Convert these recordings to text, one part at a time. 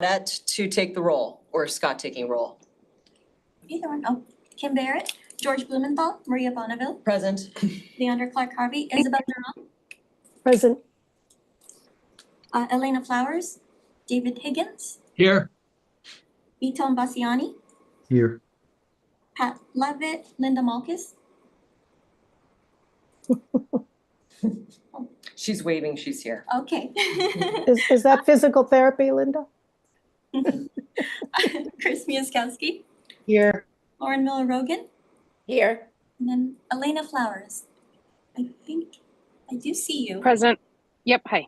Annette to take the roll, or Scott taking roll. Either one. Oh, Kim Barrett, George Blumenthal, Maria Bonneville. Present. Leandra Clark Harvey, Isabel Durand. Present. Elena Flowers, David Higgins, Here. Viton Bassiani, Here. Pat Levitt, Linda Malkus. She's waving, she's here. Okay. Is that physical therapy, Linda? Chris Miaskowski, Here. Lauren Miller-Rogan, Here. and then Elena Flowers. I think I do see you. Present. Yep. Hi.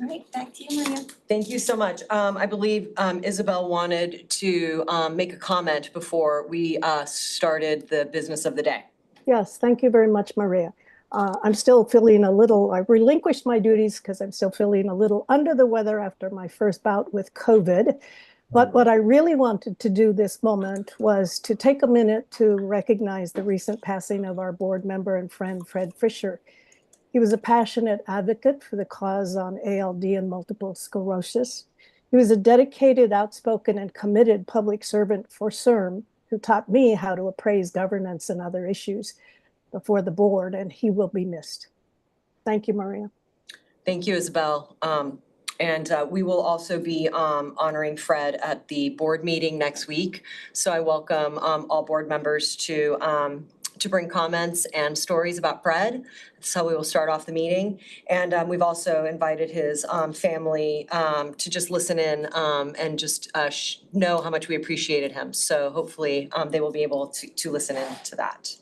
All right, back to you, Maria. Thank you so much. I believe Isabel wanted to make a comment before we started the business of the day. Yes, thank you very much, Maria. I'm still feeling a little, I relinquished my duties because I'm still feeling a little under the weather after my first bout with COVID. But what I really wanted to do this moment was to take a minute to recognize the recent passing of our board member and friend, Fred Fisher. He was a passionate advocate for the cause on ALD and multiple sclerosis. He was a dedicated, outspoken, and committed public servant for CIRM who taught me how to appraise governance and other issues before the board, and he will be missed. Thank you, Maria. Thank you, Isabel. And we will also be honoring Fred at the board meeting next week. So I welcome all board members to bring comments and stories about Fred. That's how we will start off the meeting. And we've also invited his family to just listen in and just know how much we appreciated him. So hopefully they will be able to listen in to that.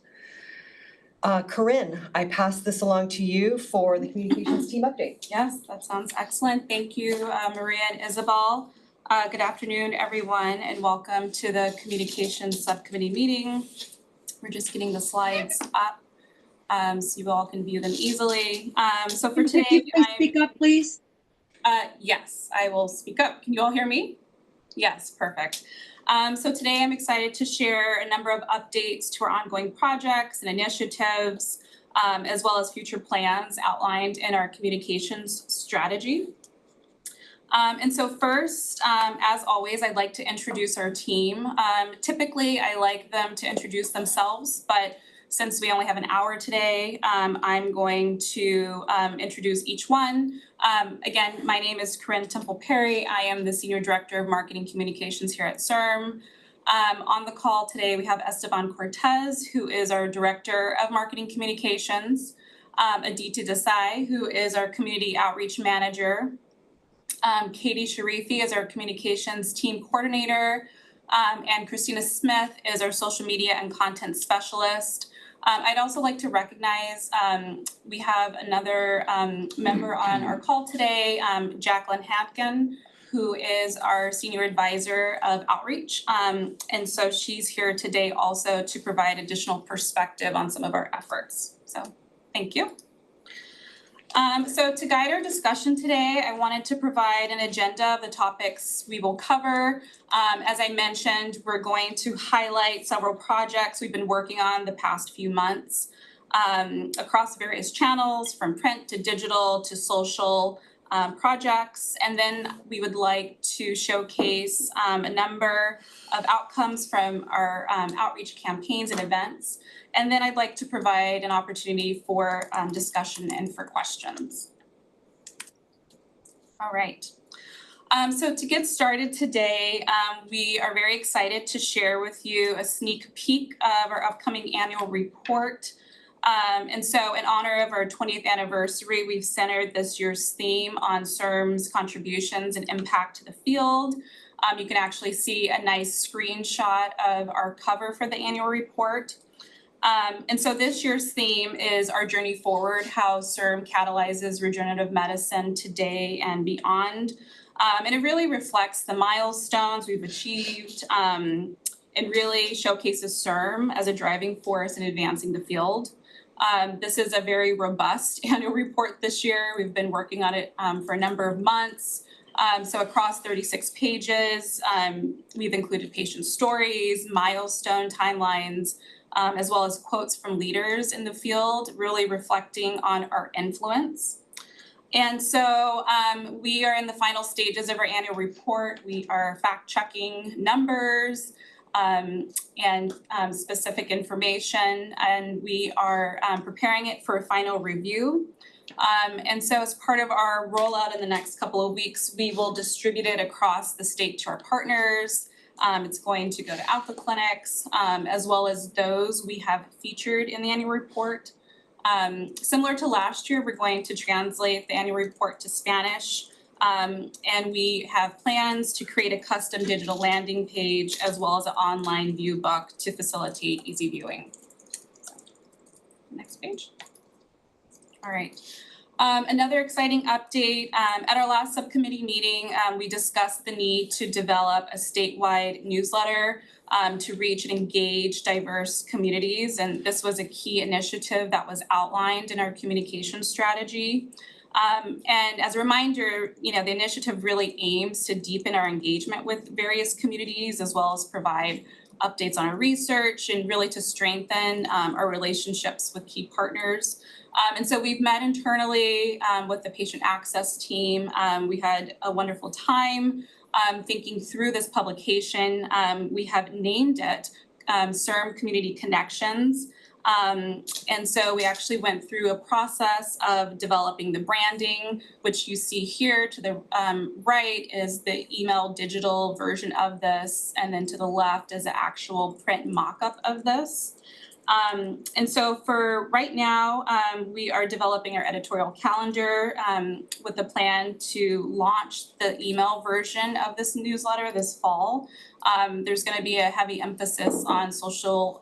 Corinne, I pass this along to you for the communications team update. Yes, that sounds excellent. Thank you, Maria and Isabel. Good afternoon, everyone, and welcome to the Communications Subcommittee meeting. We're just getting the slides up so you all can view them easily. So for today, Could you please speak up, please? Yes, I will speak up. Can you all hear me? Yes, perfect. So today I'm excited to share a number of updates to our ongoing projects and initiatives, as well as future plans outlined in our communications strategy. And so first, as always, I'd like to introduce our team. Typically, I like them to introduce themselves, but since we only have an hour today, I'm going to introduce each one. Again, my name is Corinne Temple-Perry. I am the Senior Director of Marketing Communications here at CIRM. On the call today, we have Esteban Cortez, who is our Director of Marketing Communications, Aditi Desai, who is our Community Outreach Manager, Katie Sharifi is our Communications Team Coordinator, and Christina Smith is our Social Media and Content Specialist. I'd also like to recognize we have another member on our call today, Jacqueline Hatkin, who is our Senior Advisor of Outreach. And so she's here today also to provide additional perspective on some of our efforts. So thank you. So to guide our discussion today, I wanted to provide an agenda of the topics we will cover. As I mentioned, we're going to highlight several projects we've been working on the past few months across various channels, from print to digital to social projects. And then we would like to showcase a number of outcomes from our outreach campaigns and events. And then I'd like to provide an opportunity for discussion and for questions. All right. So to get started today, we are very excited to share with you a sneak peek of our upcoming annual report. And so in honor of our 20th anniversary, we've centered this year's theme on CIRM's contributions and impact to the field. You can actually see a nice screenshot of our cover for the annual report. And so this year's theme is our journey forward, how CIRM catalyzes regenerative medicine today and beyond. And it really reflects the milestones we've achieved and really showcases CIRM as a driving force in advancing the field. This is a very robust annual report this year. We've been working on it for a number of months. So across 36 pages, we've included patient stories, milestone timelines, as well as quotes from leaders in the field, really reflecting on our influence. And so we are in the final stages of our annual report. We are fact-checking numbers and specific information, and we are preparing it for a final review. And so as part of our rollout in the next couple of weeks, we will distribute it across the state to our partners. It's going to go to alpha clinics, as well as those we have featured in the annual report. Similar to last year, we're going to translate the annual report to Spanish. And we have plans to create a custom digital landing page as well as an online view book to facilitate easy viewing. Next page. All right. Another exciting update, at our last subcommittee meeting, we discussed the need to develop a statewide newsletter to reach and engage diverse communities. And this was a key initiative that was outlined in our communication strategy. And as a reminder, the initiative really aims to deepen our engagement with various communities as well as provide updates on our research and really to strengthen our relationships with key partners. And so we've met internally with the patient access team. We had a wonderful time thinking through this publication. We have named it CIRM Community Connections. And so we actually went through a process of developing the branding, which you see here to the right is the email digital version of this, and then to the left is the actual print mock-up of this. And so for right now, we are developing our editorial calendar with the plan to launch the email version of this newsletter this fall. There's going to be a heavy emphasis on social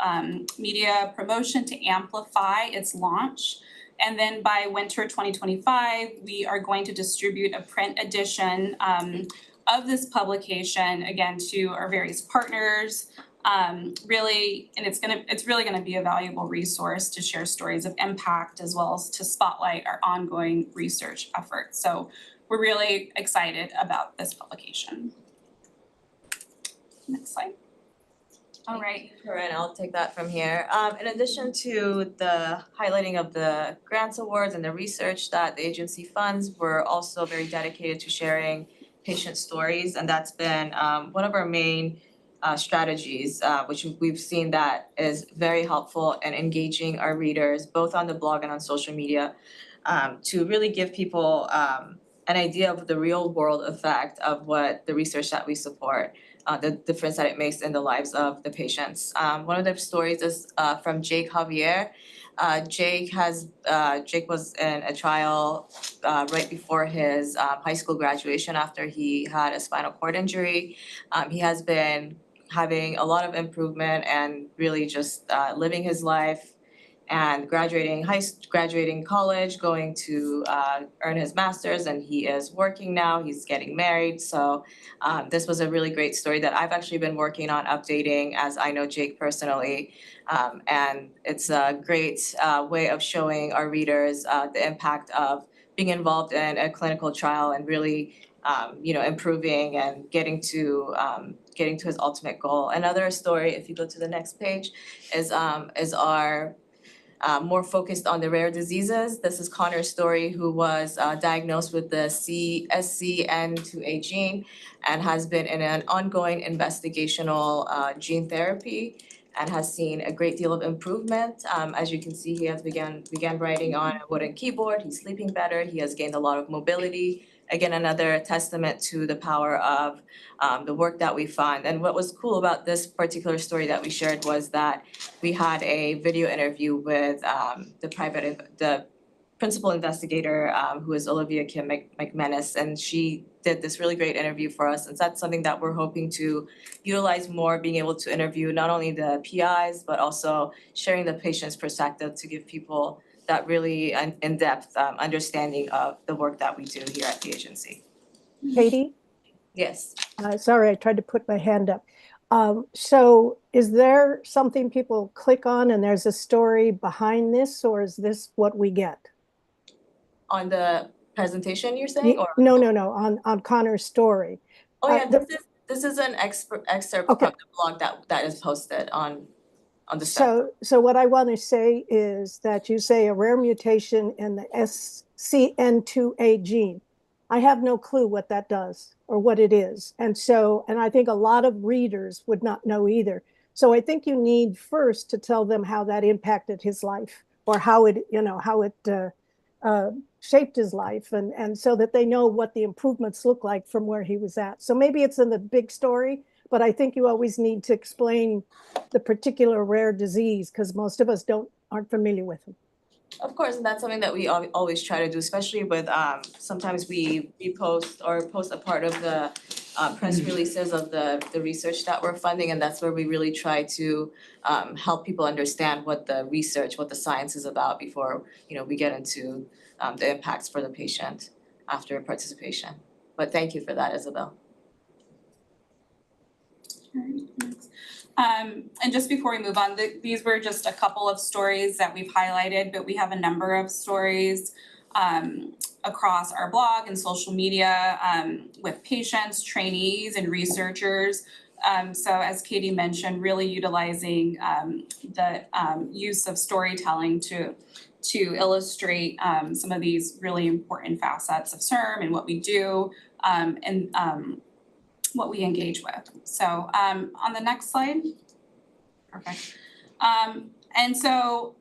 media promotion to amplify its launch. And then by winter 2025, we are going to distribute a print edition of this publication, again, to our various partners. Really, and it's really gonna be a valuable resource to share stories of impact as well as to spotlight our ongoing research efforts. So we're really excited about this publication. Next slide. All right. Corinne, I'll take that from here. In addition to the highlighting of the grants awards and the research that the agency funds, we're also very dedicated to sharing patient stories, and that's been one of our main strategies, which we've seen that is very helpful in engaging our readers, both on the blog and on social media, to really give people an idea of the real world effect of what the research that we support, the difference that it makes in the lives of the patients. One of the stories is from Jake Javier. Jake was in a trial right before his high school graduation after he had a spinal cord injury. He has been having a lot of improvement and really just living his life and graduating college, going to earn his master's, and he is working now, he's getting married. So this was a really great story that I've actually been working on updating, as I know Jake personally. And it's a great way of showing our readers the impact of being involved in a clinical trial and really improving and getting to his ultimate goal. Another story, if you go to the next page, is our more focused on the rare diseases. This is Connor's story, who was diagnosed with the SCN2A gene and has been in an ongoing investigational gene therapy and has seen a great deal of improvement. As you can see, he has began writing on a wooden keyboard. He's sleeping better. He has gained a lot of mobility. Again, another testament to the power of the work that we fund. And what was cool about this particular story that we shared was that we had a video interview with the principal investigator, who is Olivia Kim McManus, and she did this really great interview for us. And that's something that we're hoping to utilize more, being able to interview not only the PIs, but also sharing the patient's perspective to give people that really in-depth understanding of the work that we do here at the agency. Katie? Yes. Sorry, I tried to put my hand up. So is there something people click on and there's a story behind this, or is this what we get? On the presentation, you're saying, or? No, on Connor's story. Oh yeah, this is an excerpt Okay. from the blog that is posted on the site. So what I want to say is that you say a rare mutation in the CN2A gene. I have no clue what that does or what it is. And I think a lot of readers would not know either. So I think you need first to tell them how that impacted his life, or how it shaped his life, and so that they know what the improvements look like from where he was at. So maybe it's in the big story, but I think you always need to explain the particular rare disease, because most of us aren't familiar with them. Of course, and that's something that we always try to do, especially with, sometimes we post a part of the press releases of the research that we're funding, and that's where we really try to help people understand what the research, what the science is about before, we get into the impacts for the patient after participation. But thank you for that, Isabel. And just before we move on, these were just a couple of stories that we've highlighted, but we have a number of stories across our blog and social media with patients, trainees, and researchers. So as Katie mentioned, really utilizing the use of storytelling to illustrate some of these really important facets of CIRM and what we do, and what we engage with. So on the next slide. Perfect. And so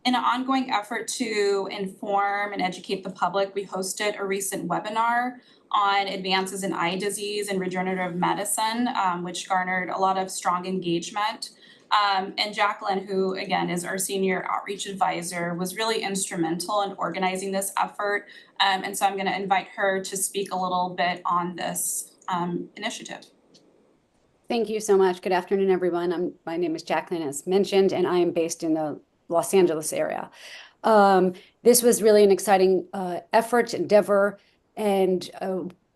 in an ongoing effort to inform and educate the public, we hosted a recent webinar on advances in eye disease and regenerative medicine, which garnered a lot of strong engagement. And Jacqueline, who again is our senior outreach advisor, was really instrumental in organizing this effort. And so I'm going to invite her to speak a little bit on this initiative. Thank you so much. Good afternoon, everyone. My name is Jacqueline, as mentioned, and I am based in the Los Angeles area. This was really an exciting effort, endeavor, and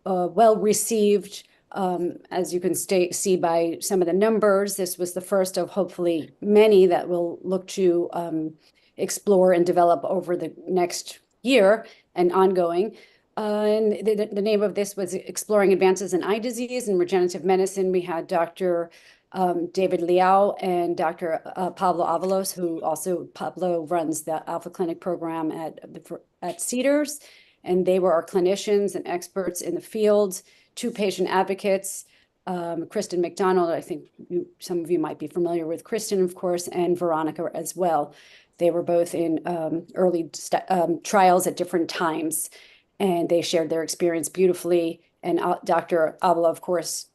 well received. As you can see by some of the numbers, this was the first of hopefully many that we'll look to explore and develop over the next year and ongoing. And the name of this was Exploring Advances in Eye Disease and Regenerative Medicine. We had Dr. David Liao and Dr. Pablo Avalos, who also, Pablo runs the Alpha Clinic program at Cedars, and they were our clinicians and experts in the field. 2 patient advocates, Kristen McDonald, I think some of you might be familiar with Kristen, of course, and Veronica as well. They were both in early trials at different times, and they shared their experience beautifully. And Dr. Avila, of course,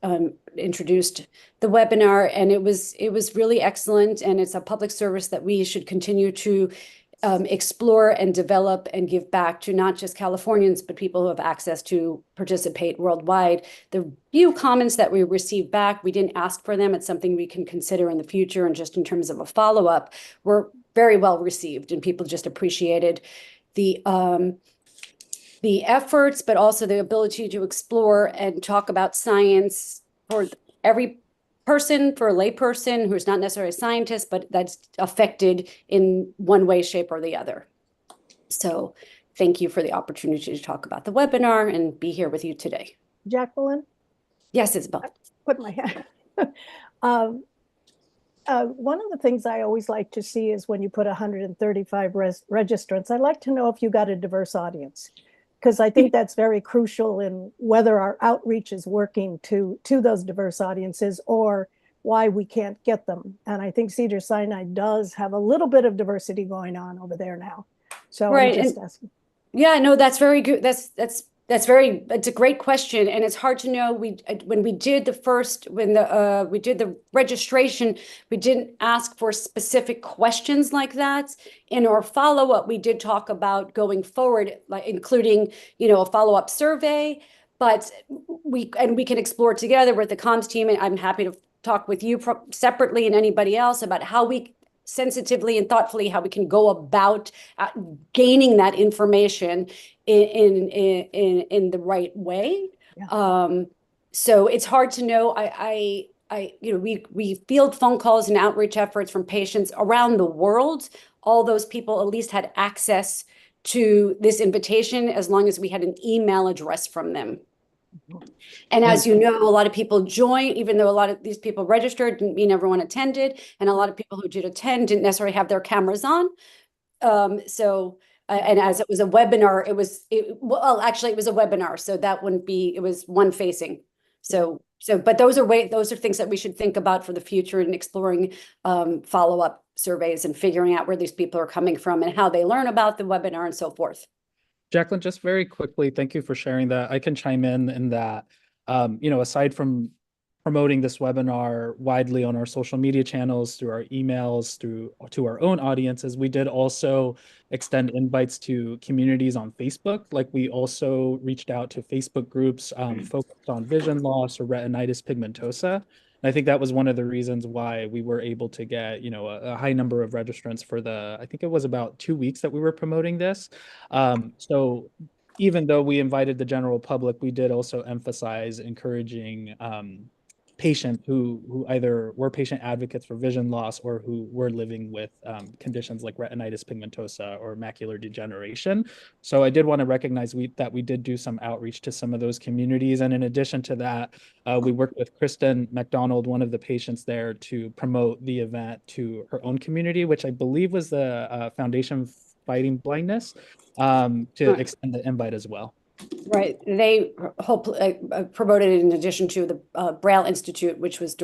introduced the webinar, and it was really excellent. And it's a public service that we should continue to explore and develop and give back to not just Californians, but people who have access to participate worldwide. The few comments that we received back, we didn't ask for them. It's something we can consider in the future. And just in terms of a follow-up, were very well received, and people just appreciated the efforts, but also the ability to explore and talk about science for every person, for a lay person who's not necessarily a scientist, but that's affected in one way, shape, or the other. So thank you for the opportunity to talk about the webinar and be here with you today. Jacqueline? Yes, Isabel. Put my hand. One of the things I always like to see is when you put 135 registrants, I like to know if you got a diverse audience, because I think that's very crucial in whether our outreach is working to those diverse audiences or why we can't get them. And I think Cedars-Sinai does have a little bit of diversity going on over there now. So right. I'm just asking. Yeah, no, that's very good. It's a great question, and it's hard to know. When we did the registration, we didn't ask for specific questions like that. In our follow-up, we did talk about going forward, like including, a follow-up survey. But we can explore together with the comms team, and I'm happy to talk with you separately and anybody else about how we sensitively and thoughtfully how we can go about gaining that information in the right way. Yeah. So it's hard to know. We field phone calls and outreach efforts from patients around the world. All those people at least had access to this invitation as long as we had an email address from them. And as you know, a lot of people joined, even though a lot of these people registered, didn't mean everyone attended. And a lot of people who did attend didn't necessarily have their cameras on. So And as it was a webinar, well, actually it was a webinar, so that wouldn't be, it was one facing. But those are things that we should think about for the future in exploring follow-up surveys and figuring out where these people are coming from and how they learn about the webinar and so forth. Jacqueline, just very quickly, thank you for sharing that. I can chime in that, aside from promoting this webinar widely on our social media channels, through our emails, to our own audiences, we did also extend invites to communities on Facebook. Like, we also reached out to Facebook groups focused on vision loss or retinitis pigmentosa. And I think that was one of the reasons why we were able to get, a high number of registrants for I think it was about 2 weeks that we were promoting this. So even though we invited the general public, we did also emphasize encouraging patients who either were patient advocates for vision loss or who were living with conditions like retinitis pigmentosa or macular degeneration. So I did want to recognize that we did do some outreach to some of those communities. And in addition to that, we worked with Kristen McDonald, one of the patients there, to promote the event to her own community, which I believe was the Foundation Fighting Blindness, to extend the invite as well. Right. They promoted it in addition to the Braille Institute, which was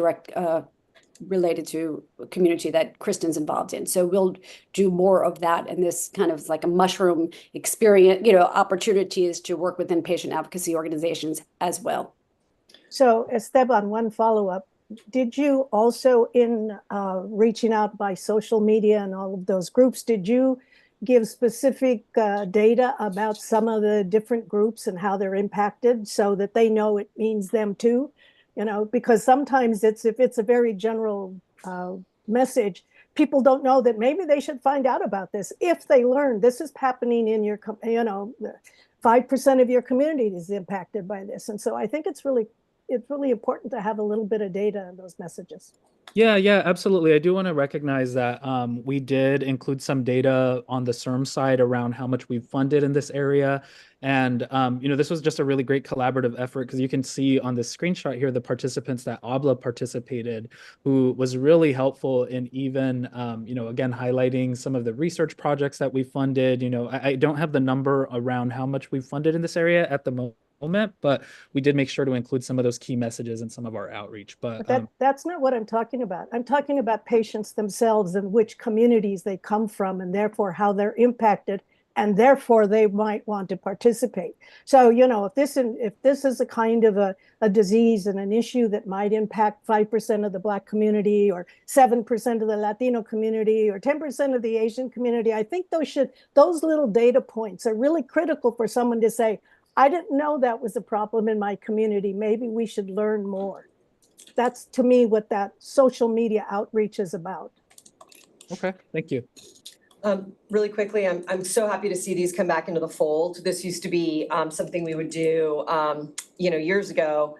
related to a community that Kristen's involved in. So we'll do more of that, and this kind of like a mushroom experience, opportunities to work within patient advocacy organizations as well. So Esteban, one follow-up. Did you also, in reaching out by social media and all of those groups, did you give specific data about some of the different groups and how they're impacted so that they know it means them too? Because sometimes if it's a very general message, people don't know that maybe they should find out about this. If they learn this is happening in your, 5% of your community is impacted by this. And so I think it's really important to have a little bit of data in those messages. Yeah, absolutely. I do want to recognize that we did include some data on the CIRM side around how much we've funded in this area. And, this was just a really great collaborative effort, because you can see on the screenshot here, the participants that ABLA participated, who was really helpful in even, again, highlighting some of the research projects that we funded. I don't have the number around how much we've funded in this area at the moment, but we did make sure to include some of those key messages in some of our outreach. But that's not what I'm talking about. I'm talking about patients themselves and which communities they come from, and therefore how they're impacted, and therefore they might want to participate. So, if this is a kind of a disease and an issue that might impact 5% of the Black community, or 7% of the Latino community, or 10% of the Asian community, I think those little data points are really critical for someone to say, I didn't know that was a problem in my community. Maybe we should learn more. That's, to me, what that social media outreach is about. Okay, thank you. Really quickly, I'm so happy to see these come back into the fold. This used to be something we would do, years ago,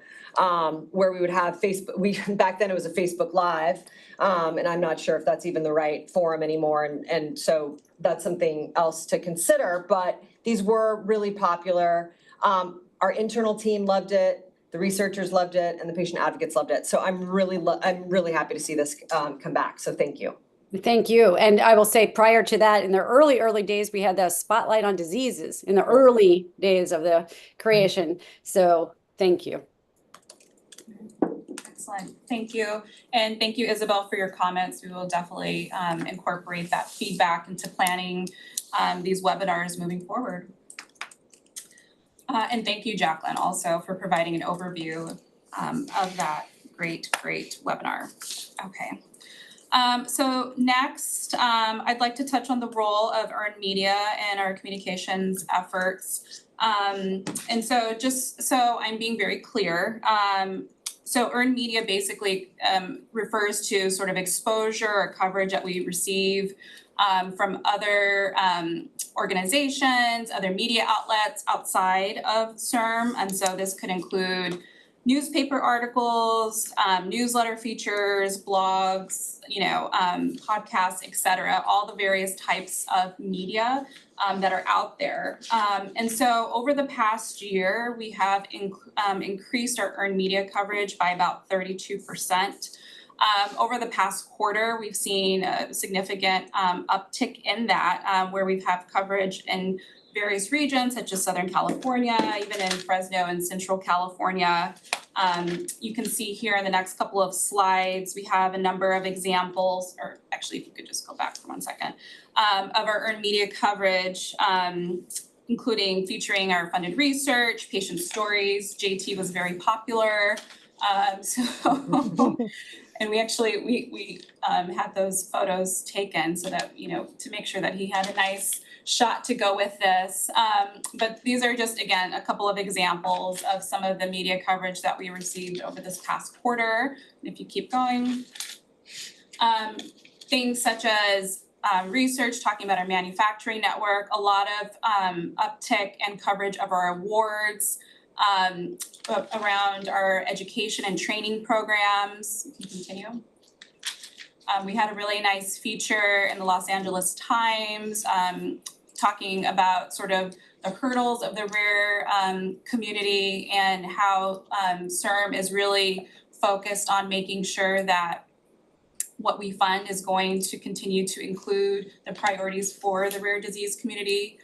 where we would have Facebook. Back then it was a Facebook Live, and I'm not sure if that's even the right forum anymore. And so that's something else to consider. But these were really popular. Our internal team loved it, the researchers loved it, and the patient advocates loved it. So I'm really happy to see this come back. So thank you. Thank you. And I will say, prior to that, in the early days, we had the spotlight on diseases in the early days of the creation. So thank you. Excellent. Thank you. And thank you, Isabel, for your comments. We will definitely incorporate that feedback into planning these webinars moving forward. And thank you, Jacqueline, also for providing an overview of that great webinar. Okay. So next, I'd like to touch on the role of earned media in our communications efforts. And so just so I'm being very clear, so earned media basically refers to sort of exposure or coverage that we receive from other organizations, other media outlets outside of CIRM. And so this could include newspaper articles, newsletter features, blogs, podcasts, et cetera, all the various types of media that are out there. And so over the past year, we have increased our earned media coverage by about 32%. Over the past quarter, we've seen a significant uptick in that, where we've had coverage in various regions such as Southern California, even in Fresno and Central California. You can see here in the next couple of slides, we have a number of examples, or actually if you could just go back for 1 second, of our earned media coverage, including featuring our funded research, patient stories. JT was very popular. And we actually, we had those photos taken so that, you know, to make sure that he had a nice shot to go with this. But these are just, again, a couple of examples of some of the media coverage that we received over this past quarter. And if you keep going, things such as research talking about our manufacturing network, a lot of uptick and coverage of our awards, around our education and training programs. You can continue. We had a really nice feature in the Los Angeles Times talking about sort of the hurdles of the rare community and how CIRM is really focused on making sure that what we fund is going to continue to include the priorities for the rare disease community.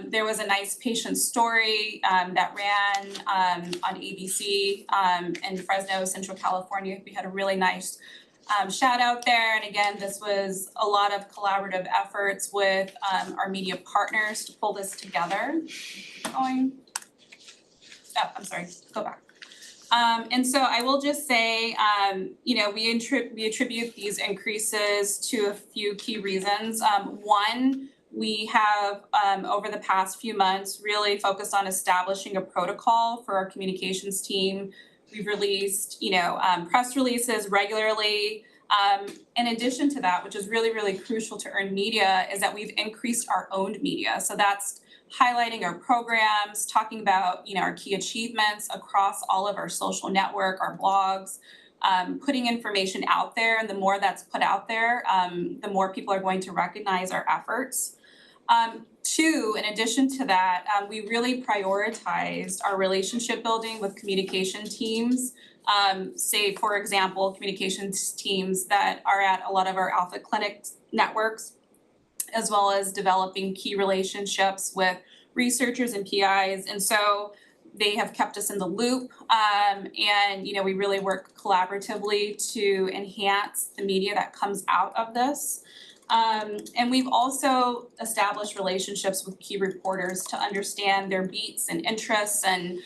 There was a nice patient story that ran on ABC in Fresno, Central California. We had a really nice shout out there. And again, this was a lot of collaborative efforts with our media partners to pull this together. I'm sorry, go back. And so I will just say, you know, we attribute these increases to a few key reasons. One, we have, over the past few months, really focused on establishing a protocol for our communications team. We've released, you know, press releases regularly. In addition to that, which is really, really crucial to earned media, is that we've increased our owned media. So that's highlighting our programs, talking about, you know, our key achievements across all of our social network, our blogs, putting information out there. And the more that's put out there, the more people are going to recognize our efforts. Two, in addition to that, we really prioritized our relationship building with communication teams. Say, for example, communications teams that are at a lot of our Alpha Clinic networks, as well as developing key relationships with researchers and PIs. And so they have kept us in the loop. And, you know, we really work collaboratively to enhance the media that comes out of this. And we've also established relationships with key reporters to understand their beats and interests. And,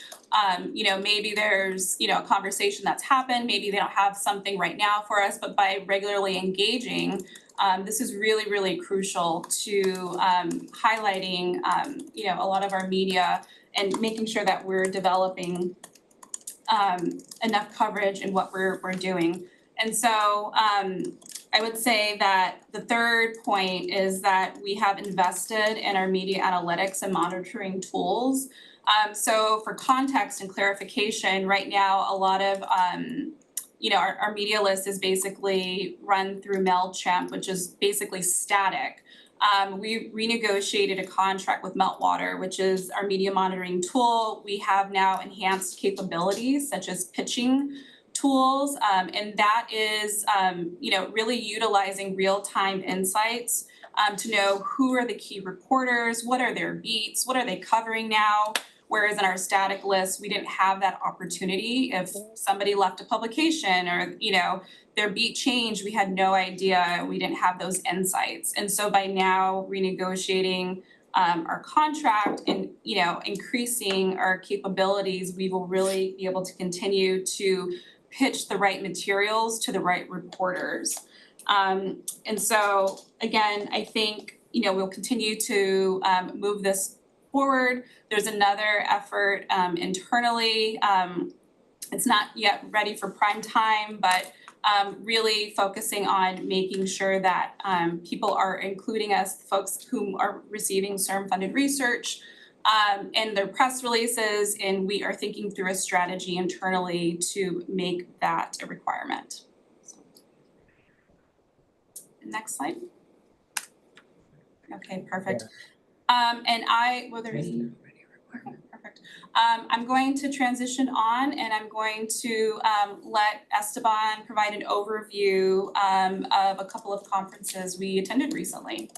you know, maybe there's, you know, a conversation that's happened, maybe they don't have something right now for us, but by regularly engaging, this is really, really crucial to highlighting, you know, a lot of our media and making sure that we're developing enough coverage in what we're doing. And so I would say that the third point is that we have invested in our media analytics and monitoring tools. So for context and clarification, right now, a lot of, you know, our media list is basically run through MailChimp, which is basically static. We renegotiated a contract with Meltwater, which is our media monitoring tool. We have now enhanced capabilities such as pitching tools, and that is, you know, really utilizing real-time insights to know who are the key reporters, what are their beats, what are they covering now, whereas in our static list, we didn't have that opportunity. If somebody left a publication or, you know, their beat changed, we had no idea, we didn't have those insights. And so by now renegotiating our contract and, you know, increasing our capabilities, we will really be able to continue to pitch the right materials to the right reporters. And so again, I think, you know, we'll continue to move this forward. There's another effort internally. It's not yet ready for prime time, but really focusing on making sure that people are including us, folks who are receiving CIRM funded research, in their press releases, and we are thinking through a strategy internally to make that a requirement. So, next slide. Okay, perfect. And I, well, there is, perfect. Perfect. I'm going to transition on and I'm going to let Esteban provide an overview of a couple of conferences we attended recently.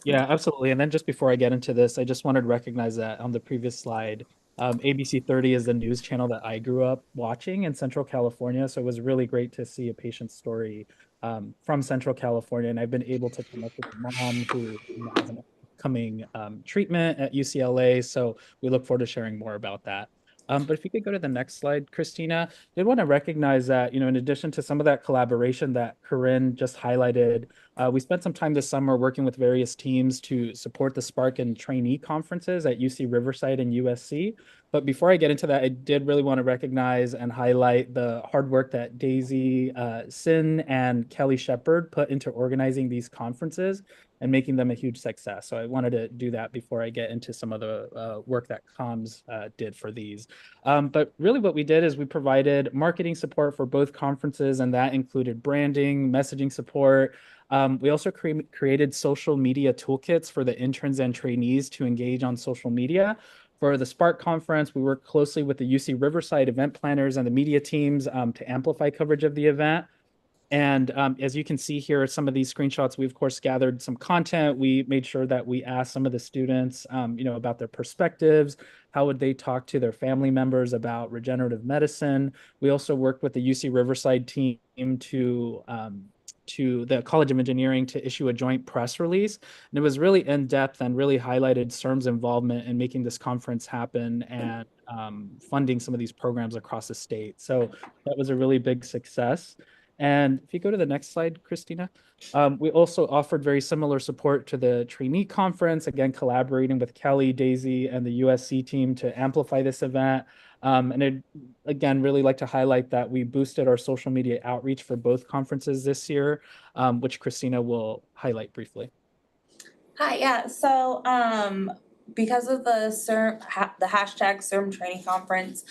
Yeah, absolutely. And then just before I get into this, I just wanted to recognize that on the previous slide, ABC 30 is the news channel that I grew up watching in Central California. So it was really great to see a patient story from Central California. And I've been able to connect with the mom who has an upcoming treatment at UCLA. So we look forward to sharing more about that. But if you could go to the next slide, Christina, I did want to recognize that, in addition to some of that collaboration that Corinne just highlighted, we spent some time this summer working with various teams to support the Spark and trainee conferences at UC Riverside and USC. But before I get into that, I did really want to recognize and highlight the hard work that Daisy Sin and Kelly Shepard put into organizing these conferences and making them a huge success. So I wanted to do that before I get into some of the work that comms did for these. But really what we did is we provided marketing support for both conferences, and that included branding, messaging support. We also created social media toolkits for the interns and trainees to engage on social media. For the Spark conference, we worked closely with the UC Riverside event planners and the media teams to amplify coverage of the event. And as you can see here, some of these screenshots, we of course gathered some content. We made sure that we asked some of the students, about their perspectives. How would they talk to their family members about regenerative medicine? We also worked with the UC Riverside team to the College of Engineering to issue a joint press release. And it was really in-depth and really highlighted CIRM's involvement in making this conference happen and funding some of these programs across the state. So that was a really big success. And if you go to the next slide, Christina, we also offered very similar support to the trainee conference, again, collaborating with Kelly, Daisy, and the USC team to amplify this event. And I'd, again, really like to highlight that we boosted our social media outreach for both conferences this year, which Christina will highlight briefly. Hi, yeah, so because of the CIRM, the hashtag CIRM training conference,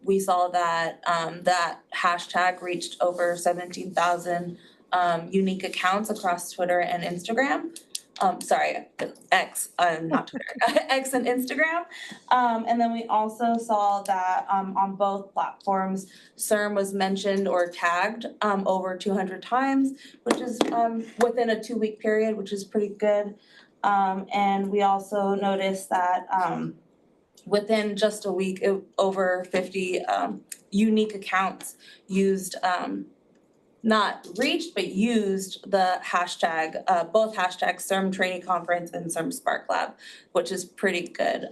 we saw that that hashtag reached over 17,000 unique accounts across Twitter and Instagram. Sorry, X, not Twitter, X and Instagram. And then we also saw that on both platforms, CIRM was mentioned or tagged over 200 times, which is within a 2-week period, which is pretty good. And we also noticed that within just a week, over 50 unique accounts used, not reached, but used the hashtag, both hashtags CIRM Training Conference and CIRM Spark Lab, which is pretty good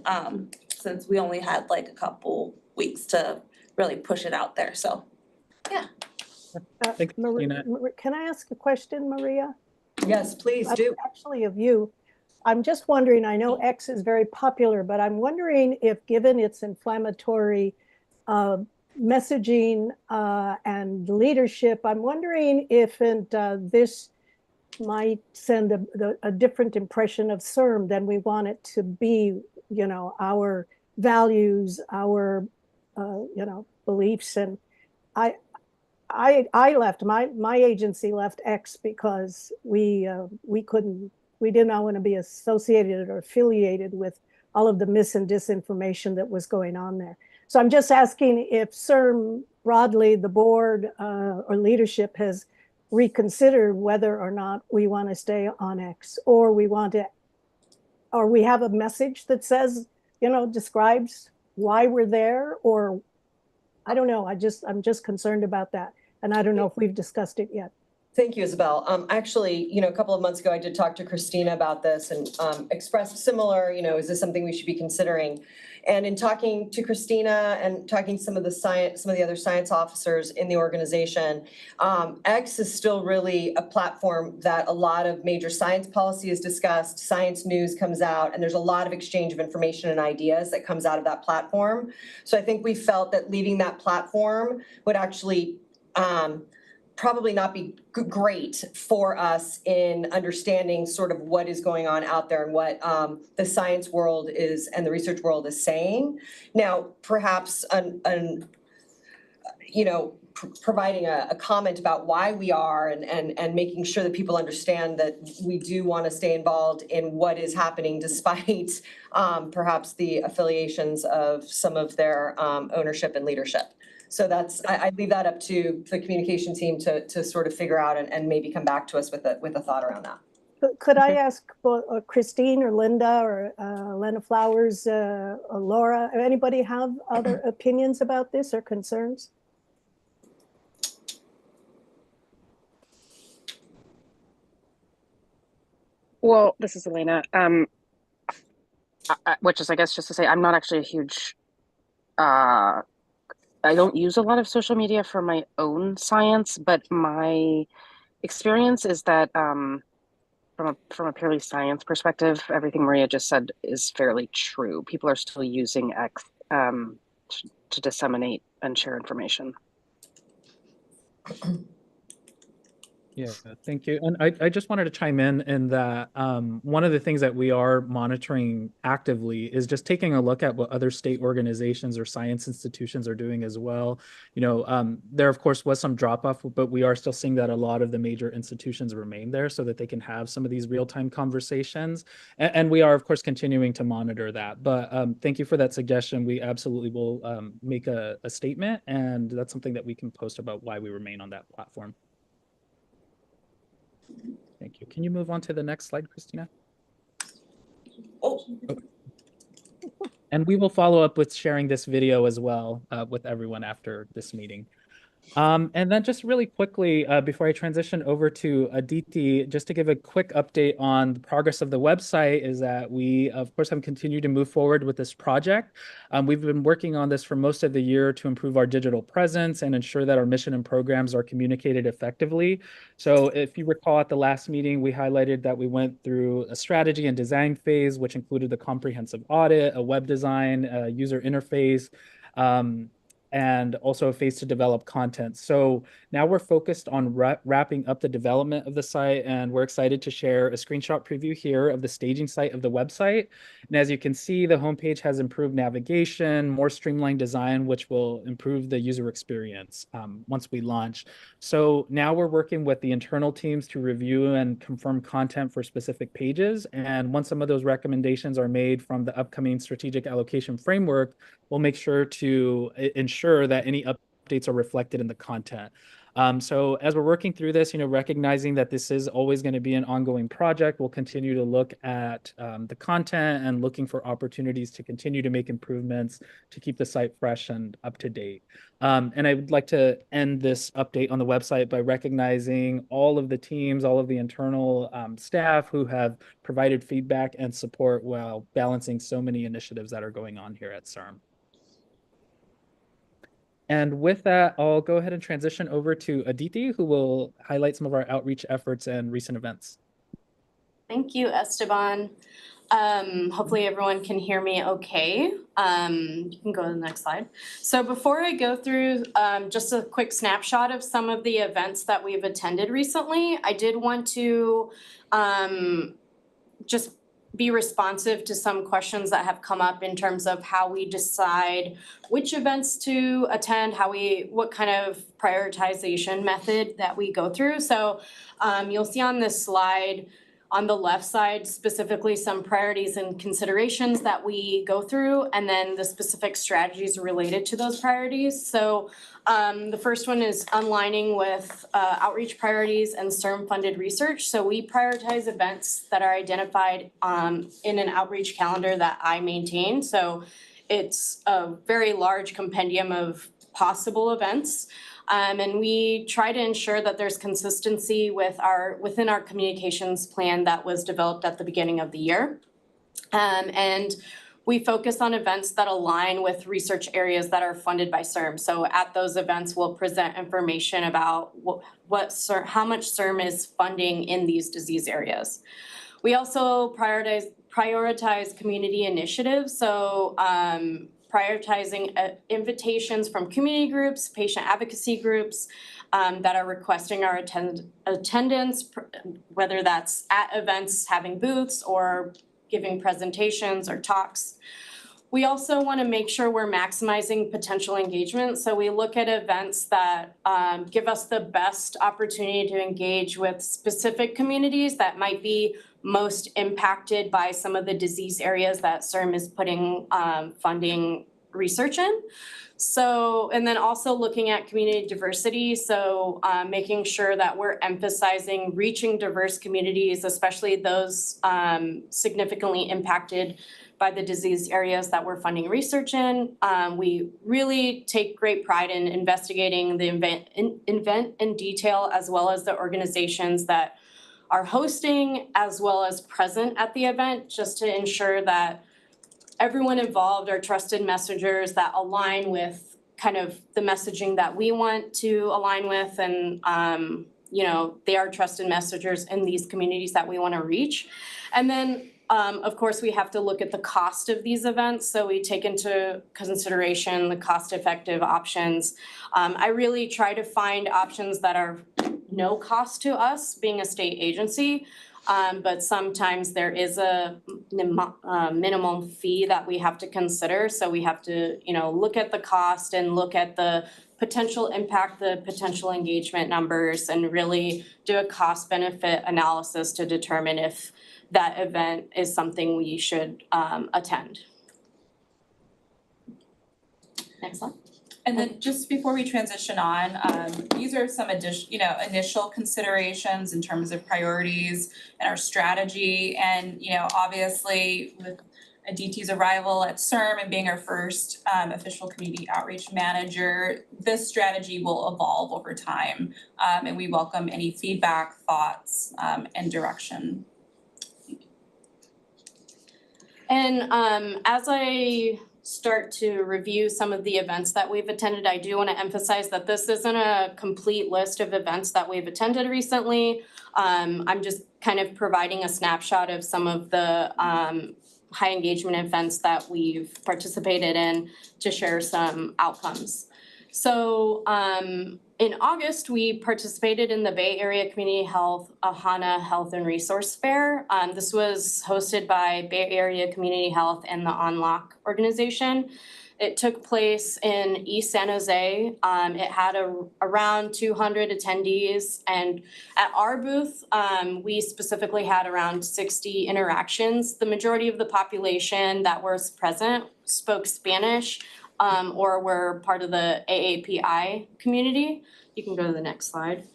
since we only had like a couple weeks to really push it out there. So, yeah. Thanks, Christina. Can I ask a question, Maria? Yes, please do. Actually, of you. I'm just wondering, I know X is very popular, but I'm wondering if, given its inflammatory messaging and leadership, I'm wondering if this might send a different impression of CIRM than we want it to be, our values, our, beliefs. And I left, my agency left X because we did not want to be associated or affiliated with all of the mis and disinformation that was going on there. So I'm just asking if CIRM broadly, the board or leadership has reconsidered whether or not we want to stay on X, or we have a message that says, describes why we're there, or I don't know. I'm just concerned about that. And I don't know if we've discussed it yet. Thank you, Isabel. Actually, a couple of months ago, I did talk to Christina about this and expressed similar, is this something we should be considering? And in talking to Christina and talking to some of the other science officers in the organization, X is still really a platform that a lot of major science policy is discussed, science news comes out, and there's a lot of exchange of information and ideas that comes out of that platform. So I think we felt that leaving that platform would actually probably not be great for us in understanding sort of what is going on out there and what the science world is and the research world is saying. Now, perhaps providing a comment about why we are and making sure that people understand that we do want to stay involved in what is happening despite perhaps the affiliations of some of their ownership and leadership. So I leave that up to the communication team to sort of figure out and maybe come back to us with a thought around that. Could I ask Christine or Linda or Lena Flowers or Laura, anybody have other opinions about this or concerns? Well, this is Elena. Which is, I guess, just to say, I'm not actually a huge. I don't use a lot of social media for my own science, but my experience is that from a purely science perspective, everything Maria just said is fairly true. People are still using X to disseminate and share information. Yeah, thank you. And I just wanted to chime in that one of the things that we are monitoring actively is just taking a look at what other state organizations or science institutions are doing as well. There of course was some drop off, but we are still seeing that a lot of the major institutions remain there so that they can have some of these real-time conversations. And we are of course continuing to monitor that. But thank you for that suggestion. We absolutely will make a statement, and that's something that we can post about why we remain on that platform. Thank you. Can you move on to the next slide, Christina? Oh. And we will follow up with sharing this video as well with everyone after this meeting. And then just really quickly, before I transition over to Aditi, just to give a quick update on the progress of the website is that we, of course, have continued to move forward with this project. We've been working on this for most of the year to improve our digital presence and ensure that our mission and programs are communicated effectively. So if you recall at the last meeting, we highlighted that we went through a strategy and design phase, which included the comprehensive audit, a web design, a user interface, and also a phase to develop content. So now we're focused on wrapping up the development of the site, and we're excited to share a screenshot preview here of the staging site of the website. And as you can see, the homepage has improved navigation, more streamlined design, which will improve the user experience once we launch. So now we're working with the internal teams to review and confirm content for specific pages. And once some of those recommendations are made from the upcoming strategic allocation framework, we'll make sure to ensure that any updates are reflected in the content. So as we're working through this, recognizing that this is always going to be an ongoing project, we'll continue to look at the content and looking for opportunities to continue to make improvements to keep the site fresh and up to date. And I would like to end this update on the website by recognizing all of the teams, all of the internal staff who have provided feedback and support while balancing so many initiatives that are going on here at CIRM. And with that, I'll go ahead and transition over to Aditi, who will highlight some of our outreach efforts and recent events. Thank you, Esteban. Hopefully everyone can hear me okay. You can go to the next slide. So before I go through just a quick snapshot of some of the events that we've attended recently, I did want to just be responsive to some questions that have come up in terms of how we decide which events to attend, what kind of prioritization method that we go through. So you'll see on this slide on the left side, specifically some priorities and considerations that we go through, and then the specific strategies related to those priorities. So the first one is aligning with outreach priorities and CIRM-funded research. So we prioritize events that are identified in an outreach calendar that I maintain. So it's a very large compendium of possible events. And we try to ensure that there's consistency within our communications plan that was developed at the beginning of the year. And we focus on events that align with research areas that are funded by CIRM. So at those events, we'll present information about how much CIRM is funding in these disease areas. We also prioritize community initiatives. So prioritizing invitations from community groups, patient advocacy groups that are requesting our attendance, whether that's at events having booths or giving presentations or talks. We also want to make sure we're maximizing potential engagement. So we look at events that give us the best opportunity to engage with specific communities that might be most impacted by some of the disease areas that CIRM is putting funding research in. So, and then also looking at community diversity. So making sure that we're emphasizing reaching diverse communities, especially those significantly impacted by the disease areas that we're funding research in. We really take great pride in investigating the event in detail, as well as the organizations that are hosting as well as present at the event, just to ensure that everyone involved are trusted messengers that align with kind of the messaging that we want to align with, and you know, they are trusted messengers in these communities that we want to reach. And then of course, we have to look at the cost of these events. So we take into consideration the cost-effective options. I really try to find options that are no cost to us, being a state agency. But sometimes there is a minimum fee that we have to consider. So we have to, you know, look at the cost and look at the potential impact, the potential engagement numbers, and really do a cost-benefit analysis to determine if that event is something we should attend. Next slide. And then just before we transition on, these are some initial considerations in terms of priorities and our strategy. And, you know, obviously with Aditi's arrival at CIRM and being our first official community outreach manager, this strategy will evolve over time. And we welcome any feedback, thoughts, and direction. And as I start to review some of the events that we've attended, I do want to emphasize that this isn't a complete list of events that we've attended recently. I'm just kind of providing a snapshot of some of the high engagement events that we've participated in to share some outcomes. So in August, we participated in the Bay Area Community Health AHANA Health and Resource Fair. This was hosted by Bay Area Community Health and the Unlock organization. It took place in East San Jose. It had around 200 attendees, and at our booth, we specifically had around 60 interactions. The majority of the population that was present spoke Spanish, or were part of the AAPI community. You can go to the next slide.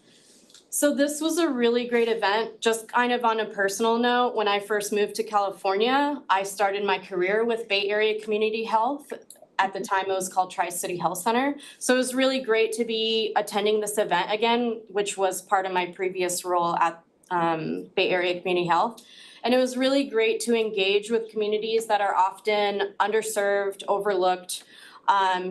So this was a really great event. Just kind of on a personal note, when I first moved to California, I started my career with Bay Area Community Health. At the time, it was called Tri-City Health Center. So it was really great to be attending this event again, which was part of my previous role at Bay Area Community Health. And it was really great to engage with communities that are often underserved, overlooked,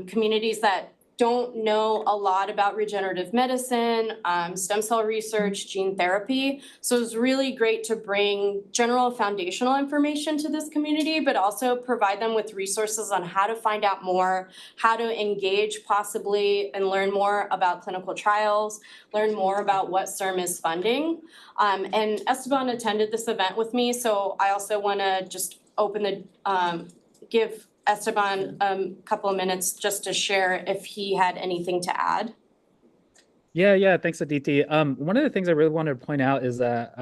communities that don't know a lot about regenerative medicine, stem cell research, gene therapy. So it was really great to bring general foundational information to this community, but also provide them with resources on how to find out more, how to engage possibly and learn more about clinical trials, learn more about what CIRM is funding. And Esteban attended this event with me, so I also wanna just open the, give Esteban a couple of minutes just to share if he had anything to add. Yeah, thanks, Aditi. One of the things I really wanted to point out is that,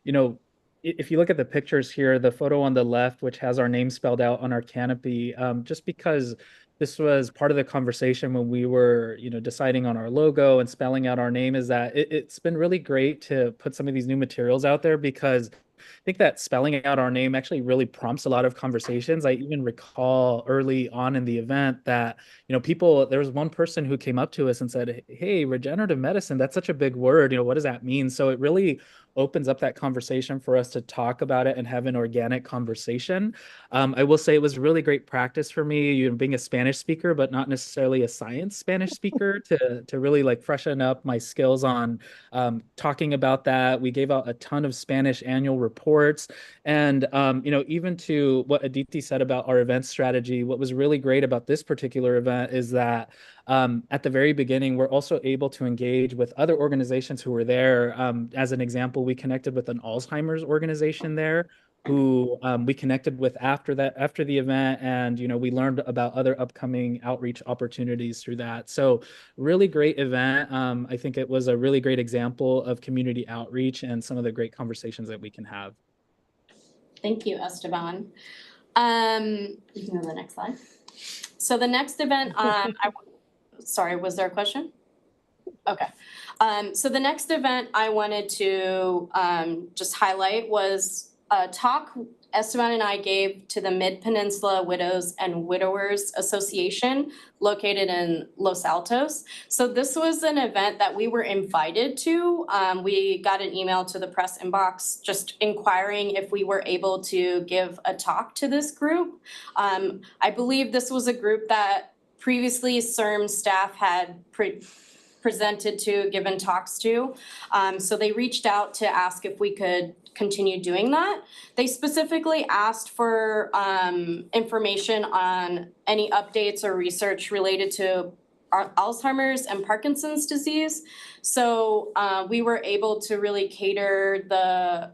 you know, if you look at the pictures here, the photo on the left, which has our name spelled out on our canopy, just because this was part of the conversation when we were, you know, deciding on our logo and spelling out our name, is that it's been really great to put some of these new materials out there, because I think that spelling out our name actually really prompts a lot of conversations. I even recall early on in the event that, you know, there was one person who came up to us and said, hey, regenerative medicine, that's such a big word. You know, what does that mean? So it really opens up that conversation for us to talk about it and have an organic conversation. I will say it was really great practice for me, you know, being a Spanish speaker, but not necessarily a science Spanish speaker, to really like freshen up my skills on talking about that. We gave out a ton of Spanish annual reports. And, you know, even to what Aditi said about our event strategy, what was really great about this particular event is that at the very beginning, we're also able to engage with other organizations who were there. As an example, we connected with an Alzheimer's organization there, who we connected with after the event, and we learned about other upcoming outreach opportunities through that. So really great event. I think it was a really great example of community outreach and some of the great conversations that we can have. Thank you, Esteban. You can go to the next slide. So the next event, sorry, was there a question? Okay. So the next event I wanted to just highlight was a talk Esteban and I gave to the Mid-Peninsula Widows and Widowers Association located in Los Altos. So this was an event that we were invited to. We got an email to the press inbox just inquiring if we were able to give a talk to this group. I believe this was a group that previously CIRM staff had presented to, given talks to. So they reached out to ask if we could continue doing that. They specifically asked for information on any updates or research related to Alzheimer's and Parkinson's disease. So we were able to really cater the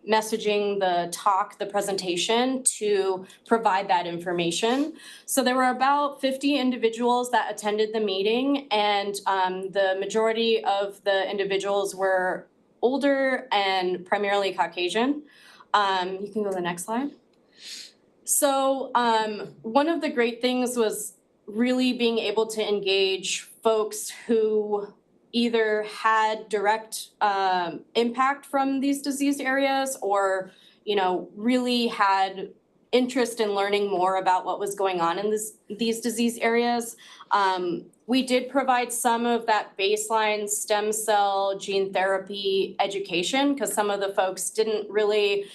messaging, the talk, the presentation to provide that information. So there were about 50 individuals that attended the meeting, and the majority of the individuals were older and primarily Caucasian. You can go to the next slide. So one of the great things was really being able to engage folks who either had direct impact from these disease areas or, really had interest in learning more about what was going on in these disease areas. We did provide some of that baseline stem cell gene therapy education because some of the folks didn't really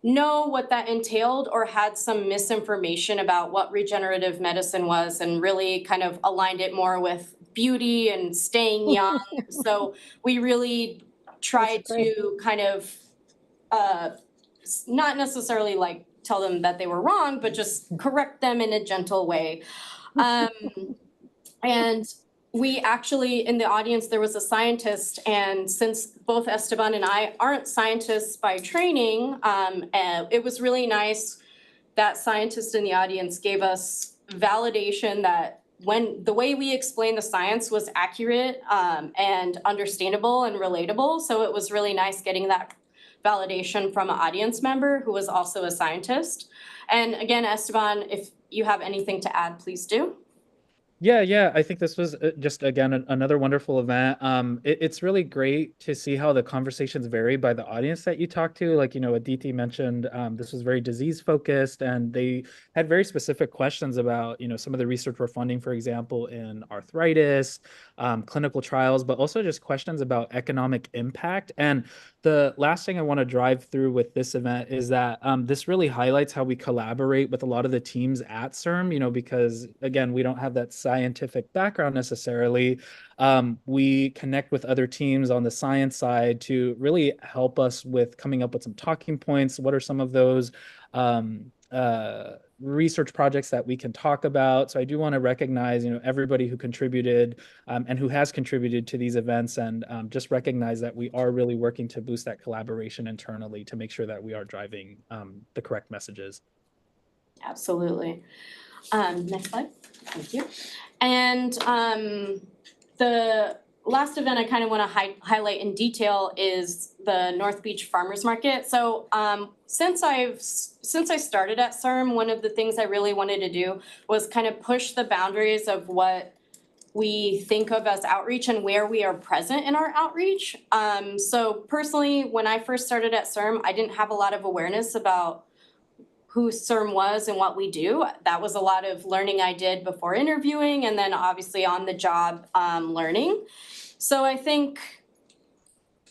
know what that entailed or had some misinformation about what regenerative medicine was and really kind of aligned it more with beauty and staying young. So we really tried to kind of not necessarily like tell them that they were wrong, but just correct them in a gentle way. And we actually, in the audience, there was a scientist, and since both Esteban and I aren't scientists by training, it was really nice that scientist in the audience gave us validation that when the way we explained the science was accurate and understandable and relatable. So it was really nice getting that validation from an audience member who was also a scientist. And again, Esteban, if you have anything to add, please do. Yeah, I think this was just, again, another wonderful event. It's really great to see how the conversations vary by the audience that you talk to. Like, Aditi mentioned, this was very disease focused, and they had very specific questions about, some of the research we're funding, for example, in arthritis, clinical trials, but also just questions about economic impact. And the last thing I want to drive through with this event is that this really highlights how we collaborate with a lot of the teams at CIRM, because again, we don't have that scientific background necessarily. We connect with other teams on the science side to really help us with coming up with some talking points. What are some of those research projects that we can talk about? So I do want to recognize, everybody who contributed and who has contributed to these events, and just recognize that we are really working to boost that collaboration internally to make sure that we are driving the correct messages. Absolutely. Next slide. Thank you. And the last event I kind of want to highlight in detail is the North Beach Farmers Market. So since I started at CIRM, one of the things I really wanted to do was kind of push the boundaries of what we think of as outreach and where we are present in our outreach. So personally, when I first started at CIRM, I didn't have a lot of awareness about who CIRM was and what we do. That was a lot of learning I did before interviewing, and then obviously on the job learning. So I think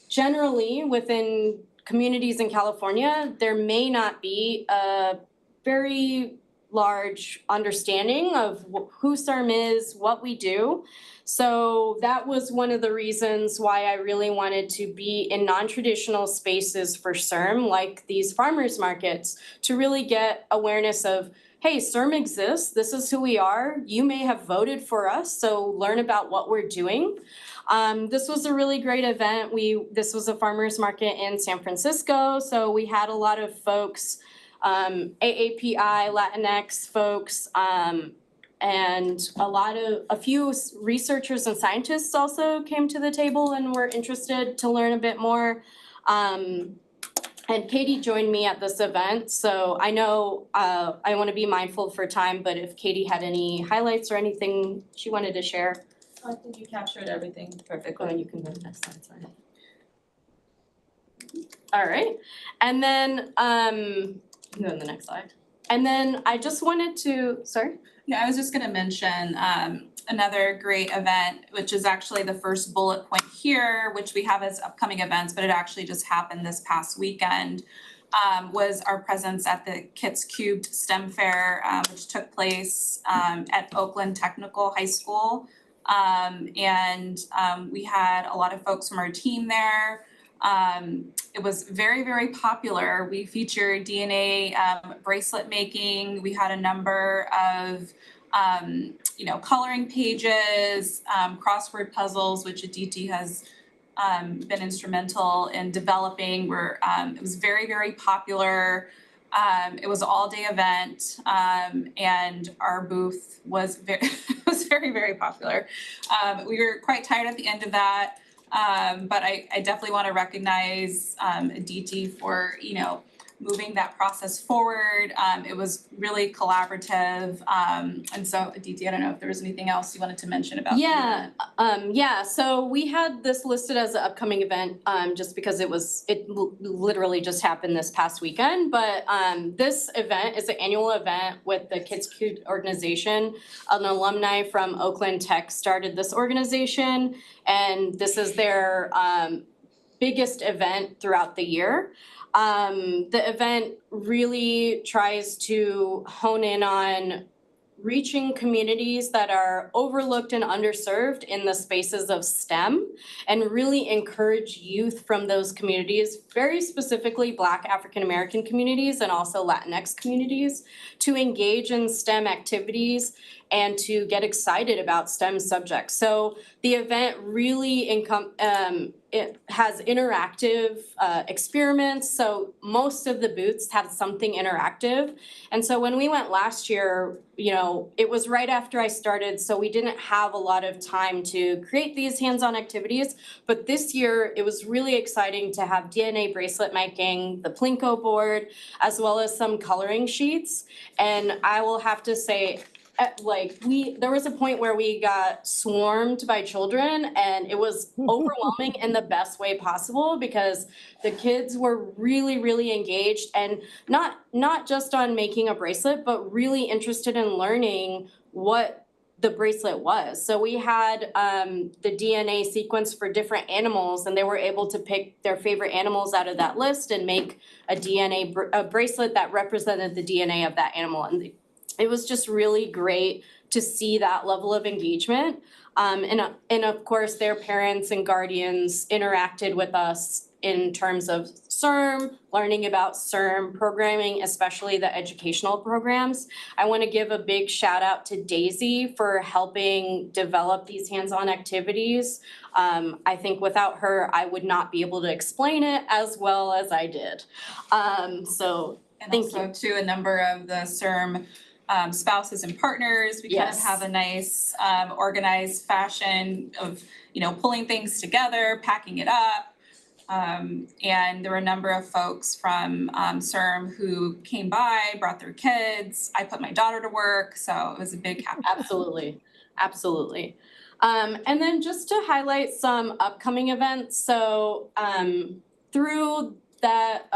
generally within communities in California, there may not be a very large understanding of who CIRM is, what we do. So that was one of the reasons why I really wanted to be in non-traditional spaces for CIRM, like these farmers markets, to really get awareness of, hey, CIRM exists, this is who we are, you may have voted for us, so learn about what we're doing. This was a really great event. This was a farmer's market in San Francisco, so we had a lot of folks, AAPI, Latinx folks, and a few researchers and scientists also came to the table and were interested to learn a bit more. And Katie joined me at this event, so I know I want to be mindful for time, but if Katie had any highlights or anything she wanted to share. I think you captured everything Go perfectly. ahead, you can go to the next slide, sorry. All right, and then, go to the next slide. And then I just wanted to, sorry? Yeah, I was just gonna mention another great event, which is actually the first bullet point here, which we have as upcoming events, but it actually just happened this past weekend, was our presence at the Kits Cubed STEM Fair, which took place at Oakland Technical High School. We had a lot of folks from our team there. It was very, very popular. We featured DNA bracelet making. We had a number of coloring pages, crossword puzzles, which Aditi has been instrumental in developing. It was very, very popular. It was an all-day event, and our booth was very, very popular. We were quite tired at the end of that, but I definitely want to recognize Aditi for moving that process forward. It was really collaborative, and so Aditi, I don't know if there was anything else you wanted to mention about. So we had this listed as an upcoming event, just because it literally just happened this past weekend, but this event is an annual event with the Kids Cubed organization. An alumni from Oakland Tech started this organization, and this is their biggest event throughout the year. The event really tries to hone in on reaching communities that are overlooked and underserved in the spaces of STEM, and really encourage youth from those communities, very specifically Black African American communities and also Latinx communities, to engage in STEM activities and to get excited about STEM subjects. So the event really it has interactive experiments, so most of the booths have something interactive. And so when we went last year, it was right after I started, so we didn't have a lot of time to create these hands-on activities. But this year, it was really exciting to have DNA bracelet making, the Plinko board, as well as some coloring sheets. And I will have to say, there was a point where we got swarmed by children, and it was overwhelming in the best way possible, because the kids were really, really engaged, and not just on making a bracelet, but really interested in learning what the bracelet was. So we had the DNA sequence for different animals, and they were able to pick their favorite animals out of that list and make a bracelet that represented the DNA of that animal. And it was just really great to see that level of engagement. And of course, their parents and guardians interacted with us in terms of CIRM, learning about CIRM programming, especially the educational programs. I want to give a big shout out to Daisy for helping develop these hands-on activities. I think without her, I would not be able to explain it as well as I did. And also too, a number of the CIRM spouses and partners, we kind of have a nice organized fashion of pulling things together, packing it up. And there were a number of folks from CIRM who came by, brought their kids. I put my daughter to work, so it was a big happy. Absolutely. And then just to highlight some upcoming events, so through that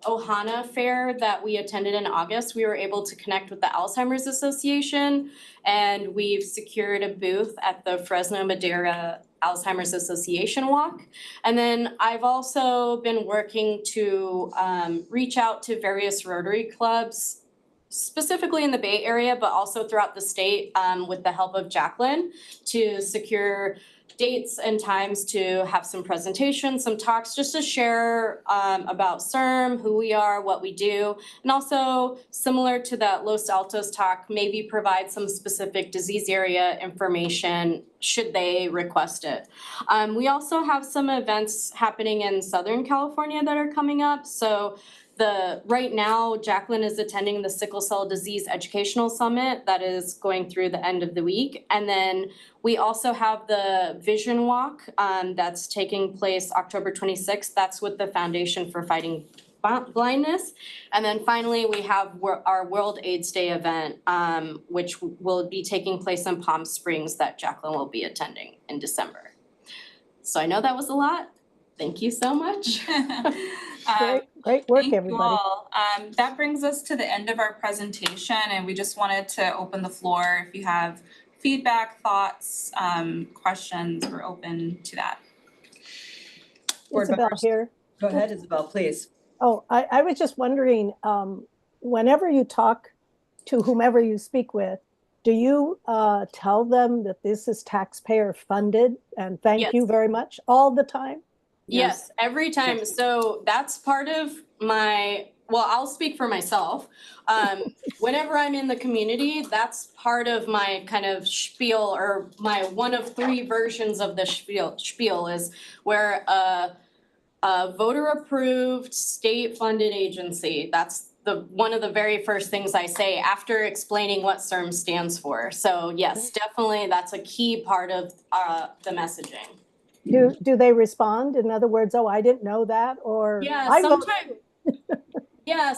Ohana fair that we attended in August, we were able to connect with the Alzheimer's Association, and we've secured a booth at the Fresno Madera Alzheimer's Association Walk. And then I've also been working to reach out to various Rotary clubs, specifically in the Bay Area, but also throughout the state, with the help of Jacqueline, to secure dates and times to have some presentations, some talks, just to share about CIRM, who we are, what we do, and also similar to that Los Altos talk, maybe provide some specific disease area information should they request it. We also have some events happening in Southern California that are coming up. So right now, Jacqueline is attending the Sickle Cell Disease Educational Summit that is going through the end of the week. And then we also have the Vision Walk that's taking place October 26th. That's with the Foundation for Fighting Blindness. And then finally, we have our World AIDS Day event, which will be taking place in Palm Springs that Jacqueline will be attending in December. So I know that was a lot. Thank you so much. Great work, Thank everybody. you all. That brings us to the end of our presentation, and we just wanted to open the floor. If you have feedback, thoughts, questions, we're open to that. Board Isabel members. here. Go ahead, Isabel, please. Oh, I was just wondering, whenever you talk to whomever you speak with, do you tell them that this is taxpayer funded and thank you very much all the time? Yes, every time. So that's part of I'll speak for myself. Whenever I'm in the community, that's part of my kind of spiel, or my one of three versions of the spiel is where a voter approved state funded agency, that's one of the very first things I say after explaining what CIRM stands for. So yes, definitely that's a key part of the messaging. Do they respond? In other words, oh, I didn't know that, or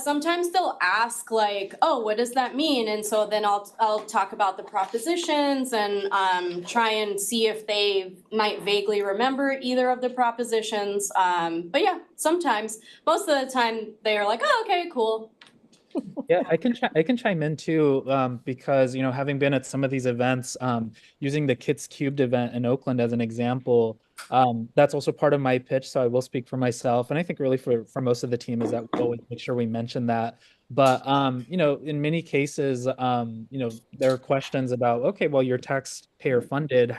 sometimes they'll ask like, oh, what does that mean? And so then I'll talk about the propositions and try and see if they might vaguely remember either of the propositions. But yeah, sometimes, most of the time they are like, oh, okay, cool. Yeah, I can chime in too, because, you know, having been at some of these events, using the Kids Cubed event in Oakland as an example, that's also part of my pitch. So I will speak for myself, and I think really for most of the team is that we always make sure we mention that. But you know, in many cases, you know, there are questions about, okay, well, you're taxpayer funded,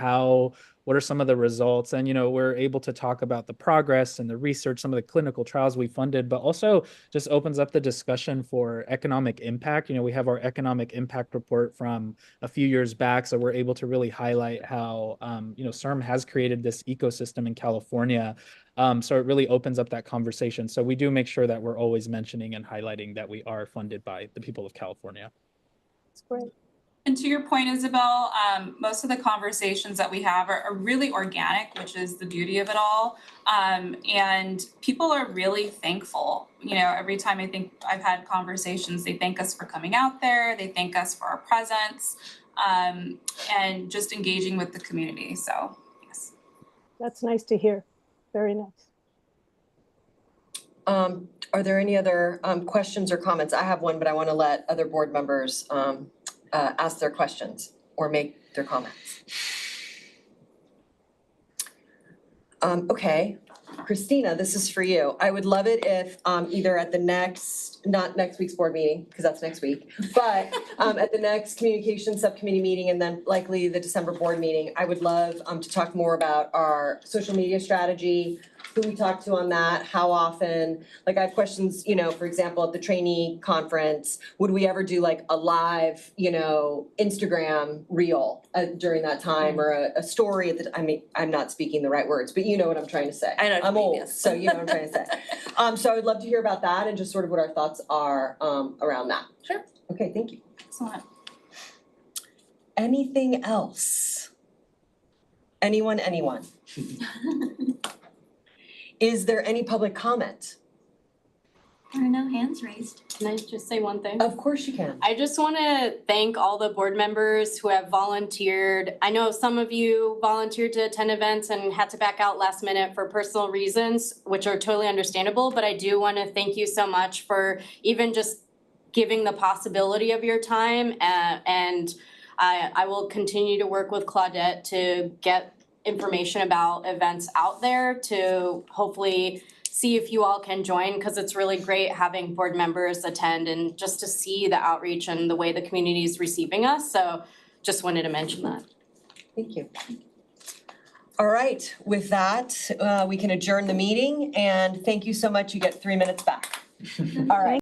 what are some of the results? And, you know, we're able to talk about the progress and the research, some of the clinical trials we funded, but also just opens up the discussion for economic impact. You know, we have our economic impact report from a few years back. So we're able to really highlight how, you know, CIRM has created this ecosystem in California. So it really opens up that conversation. So we do make sure that we're always mentioning and highlighting that we are funded by the people of California. That's great. And to your point, Isabel, most of the conversations that we have are really organic, which is the beauty of it all. And people are really thankful. You know, every time I think I've had conversations, they thank us for coming out there. They thank us for our presence, and just engaging with the community. So, yes. That's nice to hear. Very nice. Are there any other questions or comments? I have one, but I want to let other board members ask their questions or make their comments. Okay, Christina, this is for you. I would love it if either at the not next week's board meeting, because that's next week, but at the next Communications Subcommittee meeting and then likely the December board meeting, I would love to talk more about our social media strategy, who we talk to on that, how often. Like I have questions, you know, for example, at the trainee conference, would we ever do like a live, you know, Instagram reel during that time, or a story at the, I mean, I'm not speaking the right words, but you know what I'm trying to say. I know what you I'm mean, old, yes. so you know what I'm trying to say. So I would love to hear about that and just sort of what our thoughts are around that. Sure. Okay, thank you. Excellent. Anything else? Anyone? Is there any public comment? There are no hands raised. Can I just say one thing? Of course you can. I just want to thank all the board members who have volunteered. I know some of you volunteered to attend events and had to back out last minute for personal reasons, which are totally understandable, but I do want to thank you so much for even just giving the possibility of your time, and I will continue to work with Claudette to get information about events out there to hopefully see if you all can join, because it's really great having board members attend and just to see the outreach and the way the community is receiving us. So just wanted to mention that. Thank you. All right, with that, we can adjourn the meeting, and thank you so much. You get 3 minutes back. All right.